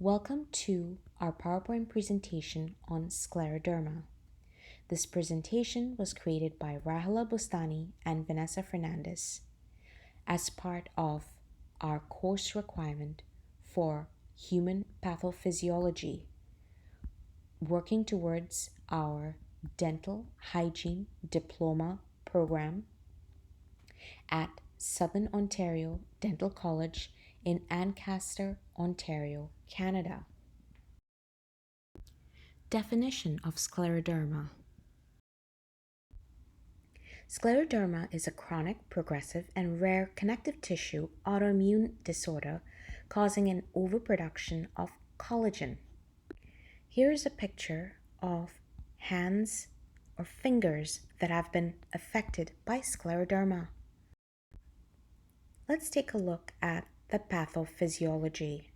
Welcome to our PowerPoint presentation on Scleroderma. This presentation was created by Rahila Bustani and Vanessa Fernandez as part of our course requirement for human pathophysiology, working towards our dental hygiene diploma program at Southern Ontario Dental College in Ancaster, Ontario, Canada. Definition of Scleroderma. Scleroderma is a chronic, progressive, and rare connective tissue autoimmune disorder causing an overproduction of collagen. Here is a picture of hands or fingers that have been affected by scleroderma. Let's take a look at the pathophysiology.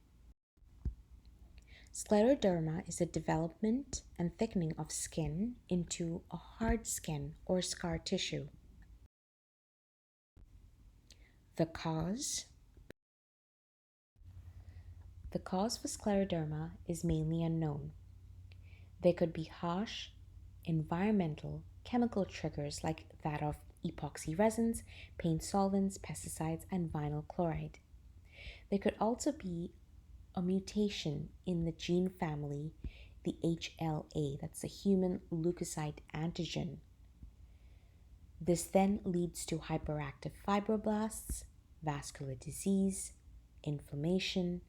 Scleroderma is the development and thickening of skin into a hard skin or scar tissue. The cause for scleroderma is mainly unknown. There could be harsh environmental chemical triggers like that of epoxy resins, paint solvents, pesticides, and vinyl chloride. There could also be a mutation in the gene family, the HLA, that's the human leukocyte antigen. This then leads to hyperactive fibroblasts, vascular disease, inflammation,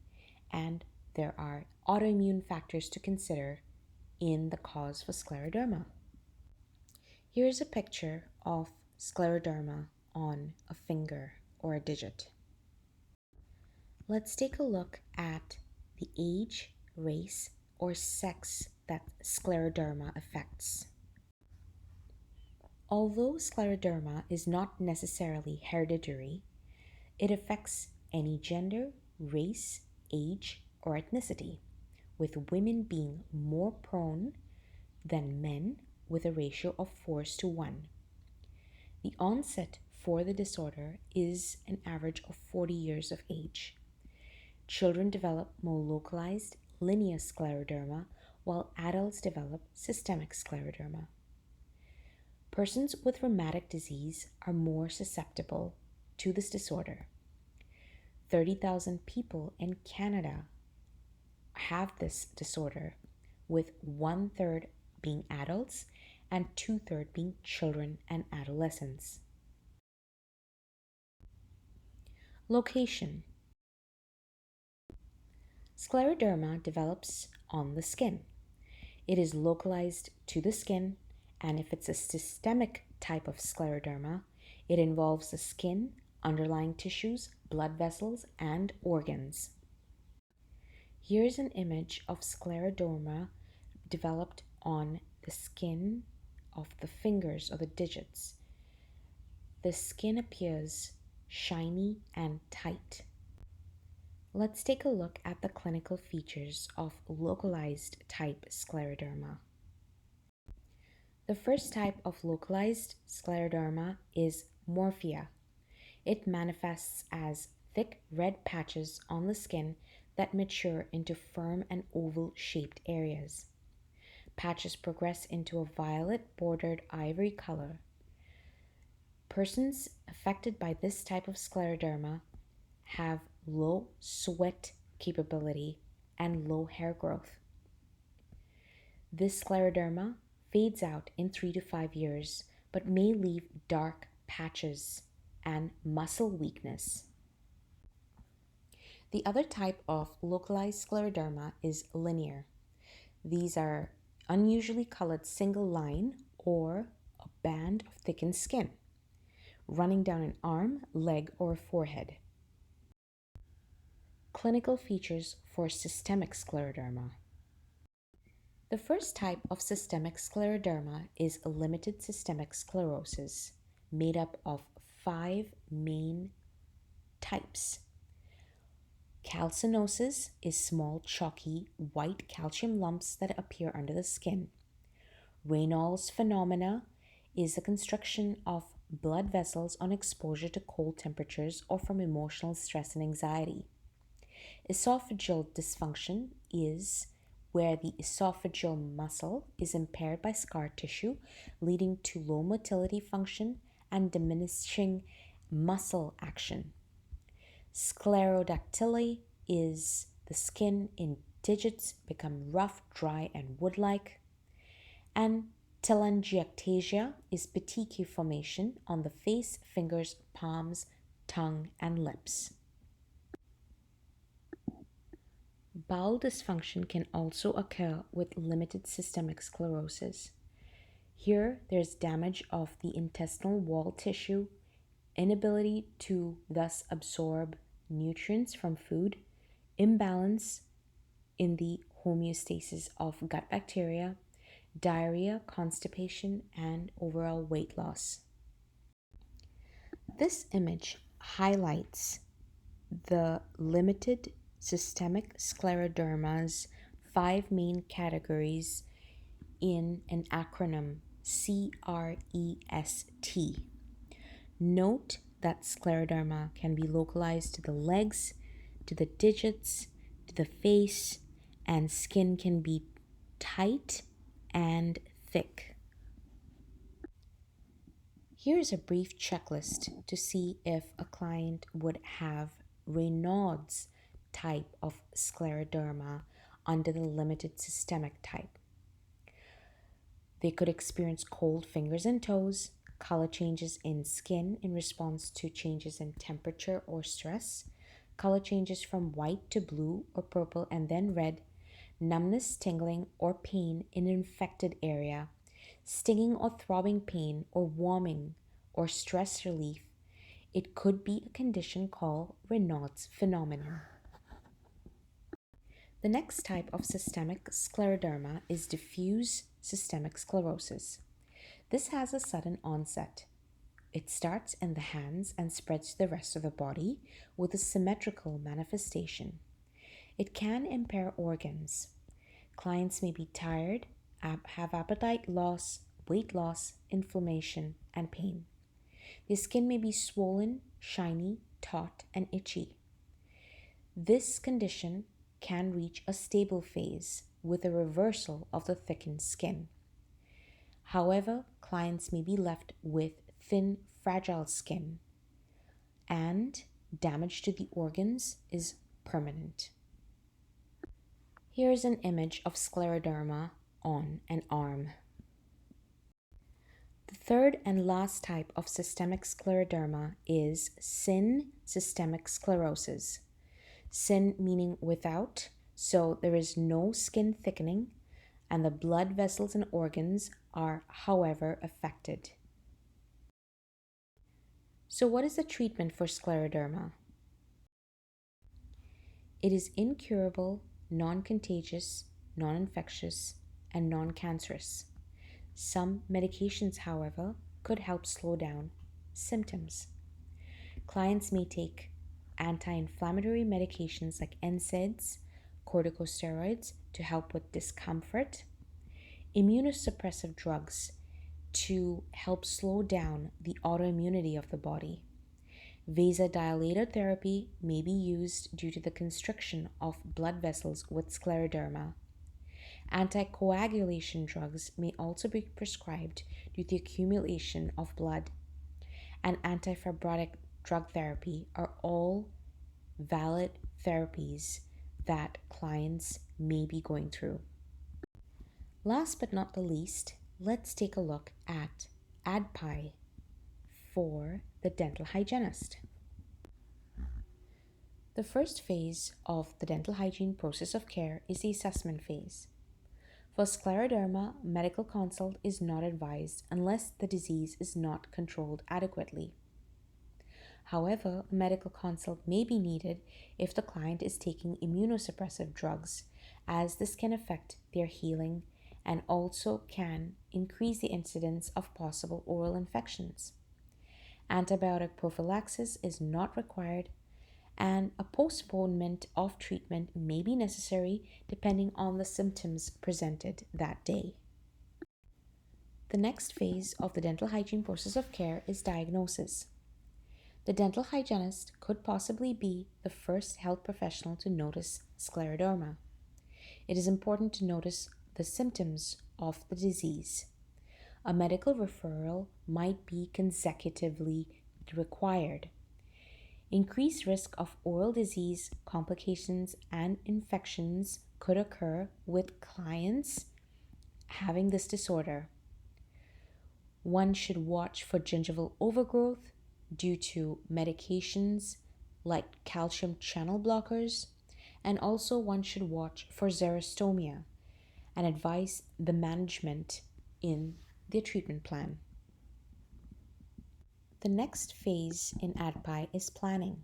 and there are autoimmune factors to consider in the cause for scleroderma. Here's a picture of scleroderma on a finger or a digit. Let's take a look at the age, race, or sex that scleroderma affects. Although scleroderma is not necessarily hereditary, it affects any gender, race, age, or ethnicity, with women being more prone than men with a ratio of 4:1. The onset for the disorder is an average of 40 years of age. Children develop more localized linear scleroderma, while adults develop systemic scleroderma. Persons with rheumatic disease are more susceptible to this disorder. 30,000 people in Canada have this disorder, with 1/3 being adults and 2/3 being children and adolescents. Location. Scleroderma develops on the skin. It is localized to the skin, and if it's a systemic type of scleroderma, it involves the skin, underlying tissues, blood vessels, and organs. Here's an image of scleroderma developed on the skin of the fingers or the digits. The skin appears shiny and tight. Let's take a look at the clinical features of localized type scleroderma. The first type of localized scleroderma is morphea. It manifests as thick red patches on the skin that mature into firm and oval-shaped areas. Patches progress into a violet bordered ivory color. Persons affected by this type of scleroderma have low sweat capability and low hair growth. This scleroderma fades out in 3 to 5 years, but may leave dark patches and muscle weakness. The other type of localized scleroderma is linear. These are unusually colored single line or a band of thickened skin running down an arm, leg, or forehead. Clinical features for systemic scleroderma. The first type of systemic scleroderma is a limited systemic sclerosis made up of 5 main types. Calcinosis is small, chalky, white calcium lumps that appear under the skin. Raynaud's phenomena is the constriction of blood vessels on exposure to cold temperatures or from emotional stress and anxiety. Esophageal dysfunction is where the esophageal muscle is impaired by scar tissue, leading to low motility function and diminishing muscle action. Sclerodactyly is the skin in digits become rough, dry, and wood-like. And telangiectasia is petechiae formation on the face, fingers, palms, tongue, and lips. Bowel dysfunction can also occur with limited systemic sclerosis. Here, there's damage of the intestinal wall tissue, inability to thus absorb nutrients from food, imbalance in the homeostasis of gut bacteria, diarrhea, constipation, and overall weight loss. This image highlights the limited systemic scleroderma's 5 main categories in an acronym CREST. Note that scleroderma can be localized to the legs, to the digits, to the face, and skin can be tight and thick. Here's a brief checklist to see if a client would have Raynaud's type of scleroderma under the limited systemic type. They could experience cold fingers and toes, color changes in skin in response to changes in temperature or stress, color changes from white to blue or purple and then red, numbness, tingling, or pain in an infected area, stinging or throbbing pain or warming or stress relief. It could be a condition called Raynaud's phenomenon. The next type of systemic scleroderma is diffuse systemic sclerosis. This has a sudden onset. It starts in the hands and spreads to the rest of the body with a symmetrical manifestation. It can impair organs. Clients may be tired, have appetite loss, weight loss, inflammation, and pain. The skin may be swollen, shiny, taut, and itchy. This condition can reach a stable phase with a reversal of the thickened skin. However, clients may be left with thin, fragile skin, and damage to the organs is permanent. Here is an image of scleroderma on an arm. The third and last type of systemic scleroderma is SYN systemic sclerosis. SYN meaning without, so there is no skin thickening, and the blood vessels and organs are, however, affected. So what is the treatment for scleroderma? It is incurable, non-contagious, non-infectious, and non-cancerous. Some medications, however, could help slow down symptoms. Clients may take anti-inflammatory medications like NSAIDs, corticosteroids to help with discomfort, immunosuppressive drugs to help slow down the autoimmunity of the body. Vasodilator therapy may be used due to the constriction of blood vessels with scleroderma. Anticoagulation drugs may also be prescribed due to the accumulation of blood. And antifibrotic drug therapy are all valid therapies that clients may be going through. Last but not the least, let's take a look at ADPI for the dental hygienist. The first phase of the dental hygiene process of care is the assessment phase. For scleroderma, medical consult is not advised unless the disease is not controlled adequately. However, a medical consult may be needed if the client is taking immunosuppressive drugs, as this can affect their healing and also can increase the incidence of possible oral infections. Antibiotic prophylaxis is not required, and a postponement of treatment may be necessary depending on the symptoms presented that day. The next phase of the dental hygiene process of care is diagnosis. The dental hygienist could possibly be the first health professional to notice scleroderma. It is important to notice the symptoms of the disease. A medical referral might be consecutively required. Increased risk of oral disease, complications, and infections could occur with clients having this disorder. One should watch for gingival overgrowth due to medications like calcium channel blockers, and also one should watch for xerostomia and advise the management in their treatment plan. The next phase in ADPI is planning.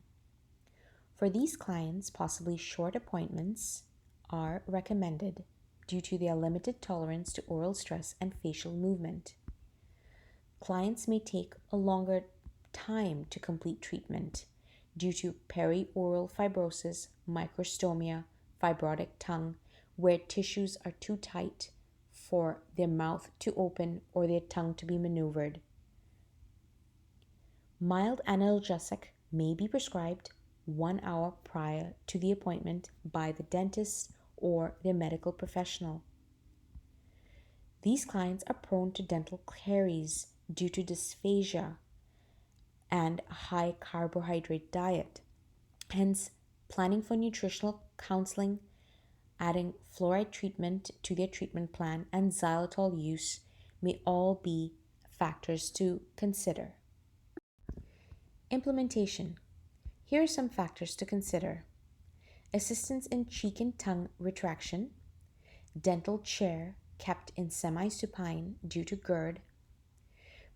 For these clients, possibly short appointments are recommended due to their limited tolerance to oral stress and facial movement. Clients may take a longer time to complete treatment due to perioral fibrosis, microstomia, fibrotic tongue, where tissues are too tight for their mouth to open or their tongue to be maneuvered. Mild analgesic may be prescribed 1 hour prior to the appointment by the dentist or their medical professional. These clients are prone to dental caries due to dysphagia and a high carbohydrate diet. Hence, planning for nutritional counseling, adding fluoride treatment to their treatment plan, and xylitol use may all be factors to consider. Implementation. Here are some factors to consider: assistance in cheek and tongue retraction, dental chair kept in semi-supine due to GERD.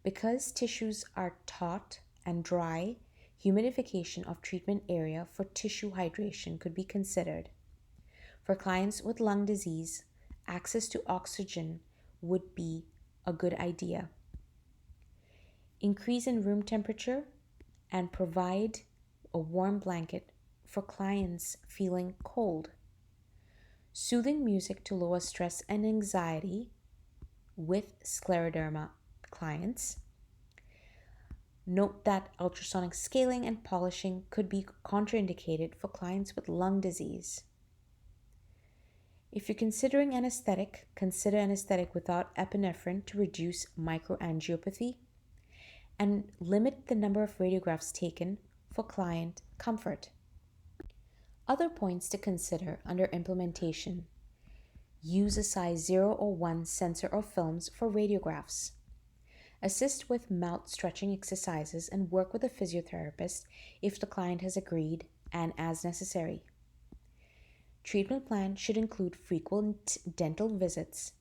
Because tissues are taut and dry, humidification of treatment area for tissue hydration could be considered. For clients with lung disease, access to oxygen would be a good idea. Increase in room temperature and provide a warm blanket for clients feeling cold. Soothing music to lower stress and anxiety with scleroderma clients. Note that ultrasonic scaling and polishing could be contraindicated for clients with lung disease. If you're considering anesthetic, consider anesthetic without epinephrine to reduce microangiopathy, and limit the number of radiographs taken for client comfort. Other points to consider under implementation: use a size 0 or 1 sensor or films for radiographs. Assist with mouth stretching exercises and work with a physiotherapist if the client has agreed and as necessary. Treatment plan should include frequent dental visits.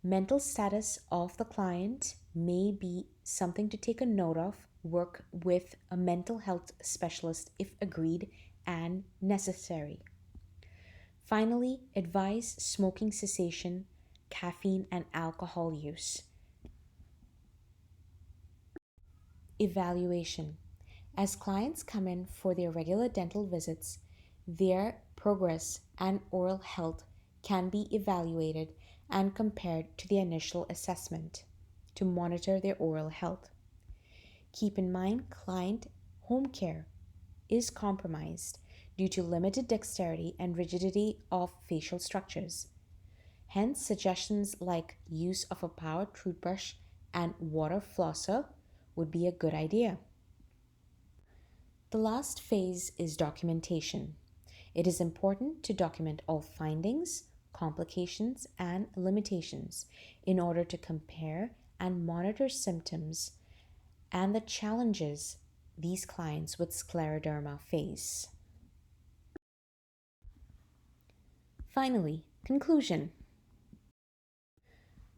Mental status of the client may be something to take a note of. Work with a mental health specialist if agreed and necessary. Finally, advise smoking cessation, caffeine, and alcohol use. Evaluation. As clients come in for their regular dental visits, their progress and oral health can be evaluated and compared to the initial assessment to monitor their oral health. Keep in mind, client home care is compromised due to limited dexterity and rigidity of facial structures. Hence, suggestions like use of a power toothbrush and water flosser would be a good idea. The last phase is documentation. It is important to document all findings, complications, and limitations in order to compare and monitor symptoms and the challenges these clients with scleroderma face. Finally, conclusion.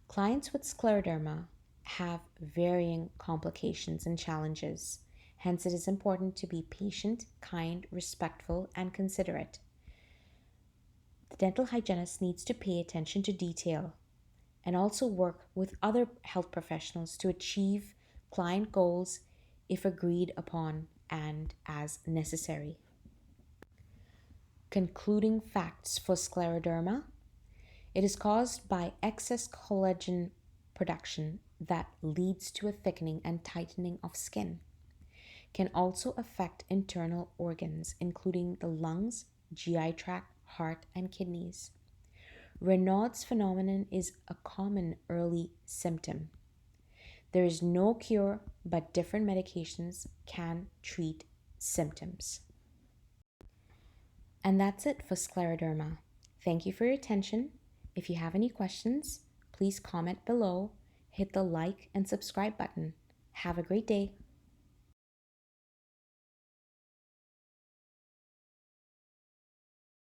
Clients with scleroderma have varying complications and challenges. Hence, it is important to be patient, kind, respectful, and considerate. The dental hygienist needs to pay attention to detail and also work with other health professionals to achieve client goals if agreed upon and as necessary. Concluding facts for scleroderma: it is caused by excess collagen production that leads to a thickening and tightening of skin. can also affect internal organs, including the lungs, GI tract, heart, and kidneys. Raynaud's phenomenon is a common early symptom. There is no cure, but different medications can treat symptoms. And that's it for scleroderma. Thank you for your attention. If you have any questions, please comment below, hit the like and subscribe button. Have a great day.